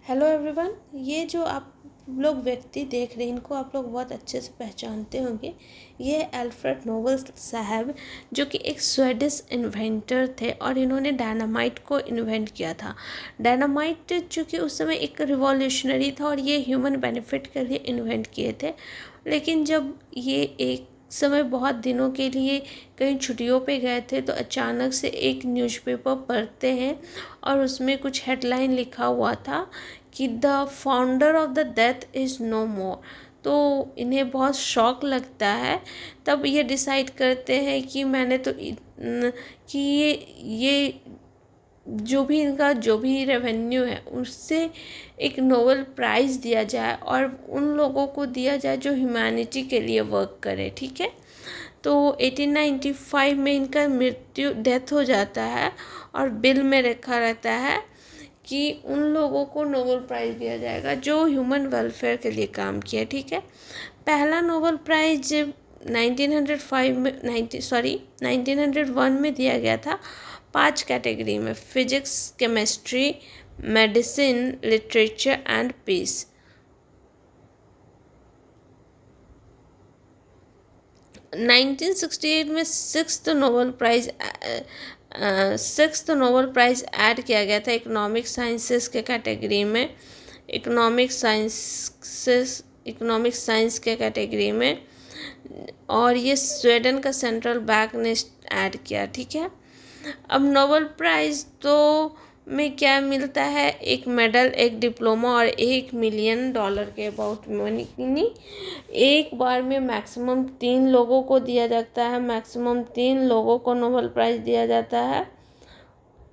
Hello everyone, ये जो आप लोग व्यक्ति देख रहे हैं इनको आप लोग बहुत अच्छे से पहचानते होंगे। ये अल्फ्रेड नोबल साहब जो कि एक स्वीडिश इन्वेंटर थे और इन्होंने डायनामाइट को इन्वेंट किया था। डायनामाइट चूँकि उस समय एक रिवॉल्यूशनरी था और ये ह्यूमन बेनिफिट के लिए इन्वेंट किए थे, लेकिन जब ये एक समय बहुत दिनों के लिए कहीं छुट्टियों पे गए थे तो अचानक से एक न्यूज़पेपर पढ़ते हैं और उसमें कुछ हेडलाइन लिखा हुआ था कि the founder of the death is no more. तो इन्हें बहुत शौक लगता है, तब ये डिसाइड करते हैं कि मैंने तो कि ये जो भी रेवेन्यू है उससे एक नोबेल प्राइज़ दिया जाए और उन लोगों को दिया जाए जो ह्यूमैनिटी के लिए वर्क करे। ठीक है, तो 1895 में इनका डेथ हो जाता है और बिल में रखा रहता है कि उन लोगों को नोबेल प्राइज़ दिया जाएगा जो ह्यूमन वेलफेयर के लिए काम किया। ठीक है, पहला नोबेल प्राइज़ 1901 में दिया गया था 5 कैटेगरी में: physics, chemistry, medicine, literature and peace. 1968 में सिक्स्थ नोबेल प्राइज़ ऐड किया गया था इकोनॉमिक साइंसेस के कैटेगरी में, इकोनॉमिक साइंस के कैटेगरी में, और ये स्वीडन का सेंट्रल बैंक ने ऐड किया। ठीक है, अब नोबेल प्राइज़ तो में क्या मिलता है? एक मेडल, एक डिप्लोमा और $1 मिलियन के अबाउट मनी। एक बार में मैक्सिमम 3 लोगों को दिया जाता है, मैक्सिमम 3 लोगों को नोबेल प्राइज़ दिया जाता है,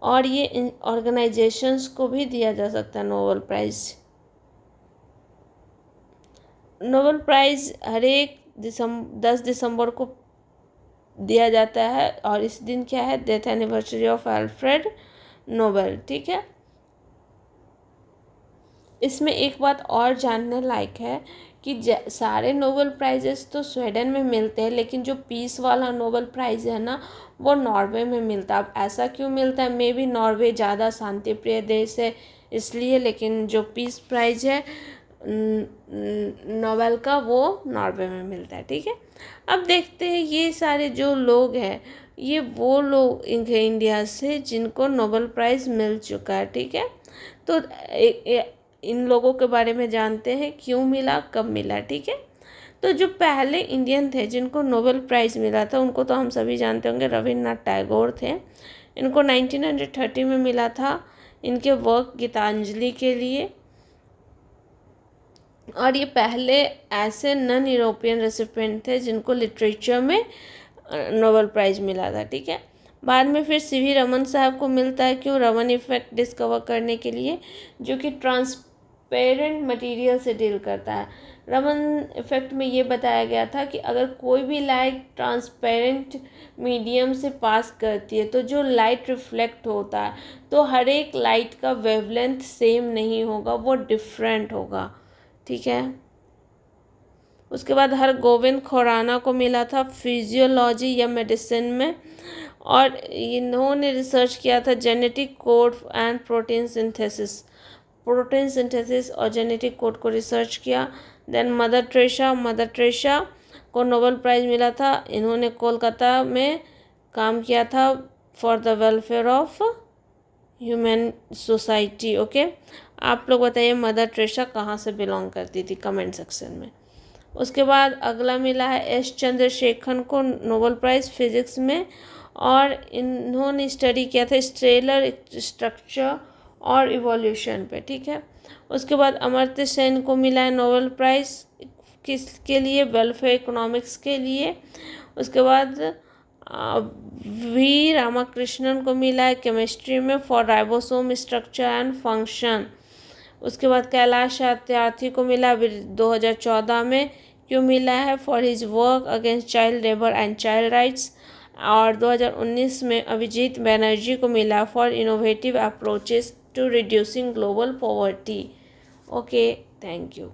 और ये ऑर्गेनाइजेशंस को भी दिया जा सकता है नोबेल प्राइज़। नोबेल प्राइज़ हर एक 10 दिसंबर को दिया जाता है और इस दिन क्या है? Death anniversary of Alfred Nobel. ठीक है, इसमें एक बात और जानने लायक है कि सारे नोबेल प्राइजेस तो स्वीडन में मिलते हैं, लेकिन जो पीस वाला नोबेल प्राइज़ है ना, वो नॉर्वे में मिलता है। अब ऐसा क्यों मिलता है? मे बी नॉर्वे ज़्यादा शांति प्रिय देश है इसलिए, लेकिन जो पीस प्राइज़ है नोबेल का वो नॉर्वे में मिलता है। ठीक है, अब देखते हैं ये सारे जो लोग हैं ये वो लोग इंडिया से जिनको नोबेल प्राइज़ मिल चुका है। ठीक है, तो इन लोगों के बारे में जानते हैं क्यों मिला, कब मिला। ठीक है, तो जो पहले इंडियन थे जिनको नोबेल प्राइज़ मिला था उनको तो हम सभी जानते होंगे, रविन्द्रनाथ टैगोर थे। इनको 1930 में मिला था इनके वर्क गीतांजलि के लिए, और ये पहले ऐसे नॉन यूरोपियन रेसिपिएंट थे जिनको लिटरेचर में नोबेल प्राइज़ मिला था। ठीक है, बाद में फिर सीवी रमन साहब को मिलता है। क्यों? रमन इफेक्ट डिस्कवर करने के लिए, जो कि ट्रांसपेरेंट मटेरियल से डील करता है। रमन इफेक्ट में ये बताया गया था कि अगर कोई भी लाइट ट्रांसपेरेंट मीडियम से पास करती है तो जो लाइट रिफ्लेक्ट होता है तो हर एक लाइट का वेवलेंथ सेम नहीं होगा, वो डिफरेंट होगा। ठीक है, उसके बाद हरगोविंद खुराना को मिला था फिजियोलॉजी या मेडिसिन में, और इन्होंने रिसर्च किया था genetic code and protein synthesis और जेनेटिक कोड को रिसर्च किया। देन मदर ट्रेसा को नोबेल प्राइज़ मिला था। इन्होंने कोलकाता में काम किया था for the welfare of human society. Okay, आप लोग बताइए मदर ट्रेसा कहाँ से बिलोंग करती थी, कमेंट सेक्शन में। उसके बाद अगला मिला है एस चंद्रशेखरन को नोबेल प्राइज़ फिजिक्स में, और इन्होंने स्टडी किया था स्टेलर स्ट्रक्चर और इवोल्यूशन पे। ठीक है, उसके बाद अमर्त्य सेन को मिला है नोबेल प्राइज़ किसके लिए? वेलफेयर इकोनॉमिक्स के लिए। उसके बाद वी रामाकृष्णन को मिला है केमिस्ट्री में for ribosome structure and function. उसके बाद कैलाश सत्यार्थी को मिला 2014 में। क्यों मिला है? For his work against child labour and child rights. और 2019 में अभिजीत बनर्जी को मिला for innovative approaches to reducing global poverty. Okay, thank you.